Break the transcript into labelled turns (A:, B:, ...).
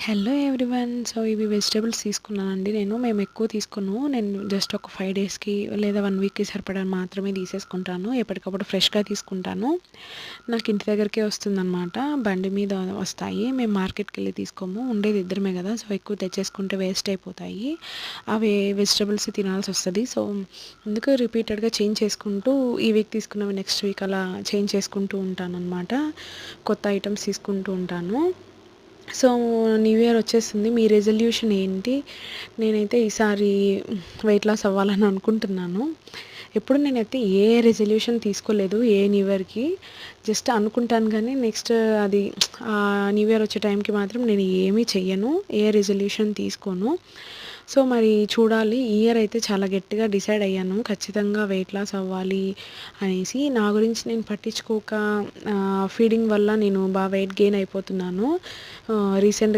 A: Hello everyone. So ఇవి vegetables తీసుకున్నానండి మేము ఎక్కువ తీసుకోను. నేను జస్ట్ ఒక 5 డేస్‌కి లేదా 1 వీక్‌కి సరిపడా మాత్రమే తీసేసుకుంటాను. ఎప్పటికప్పుడు ఫ్రెష్‌గా తీసుకుంటాను. నాకు ఇంటి దగ్గరికే వస్తుందనమాట. బండి మీద వస్తాయి. మేము మార్కెట్‌కెళ్ళి తీసుకోము. ఉండేది ఇద్దరమే కదా! సో ఎక్కువ తెచ్చేసుకుంటే వేస్ట్ అయిపోతాయి. అవి వెజిటబుల్స్ తినాల్సొస్తది. సో అందుకు రిపీటెడ్‌గా చేంజ్ చేసుకుంటూ ఈ వీక్ తీసుకున్నవి నెక్స్ట్ వీక్ అలా చేంజ్ చేసుకుంటూ ఉంటాననమాట. కొత్త ఐటెమ్స్ తీసుకుంటూ ఉంటాను. సో న్యూ ఇయర్ వచ్చేస్తుంది. మీ రెజల్యూషన్ ఏంటి? నేనైతే ఈసారి వెయిట్ లాస్ అవ్వాలని అనుకుంటున్నాను. ఎప్పుడు నేనైతే ఏ రెజల్యూషన్ తీసుకోలేదు ఏ న్యూ ఇయర్‌కి. జస్ట్ అనుకుంటాను కానీ నెక్స్ట్ అది న్యూ ఇయర్ వచ్చే టైంకి మాత్రం నేను ఏమీ చెయ్యను. ఏ రెజల్యూషన్ తీసుకోను. సో మరి చూడాలి. ఈ ఇయర్ అయితే చాలా గట్టిగా డిసైడ్ అయ్యాను. ఖచ్చితంగా వెయిట్ లాస్ అవ్వాలి అనేసి. నా గురించి నేను పట్టించుకోక ఫీడింగ్ వల్ల నేను వెయిట్ గెయిన్ అయిపోతున్నాను. రీసెంట్‌గా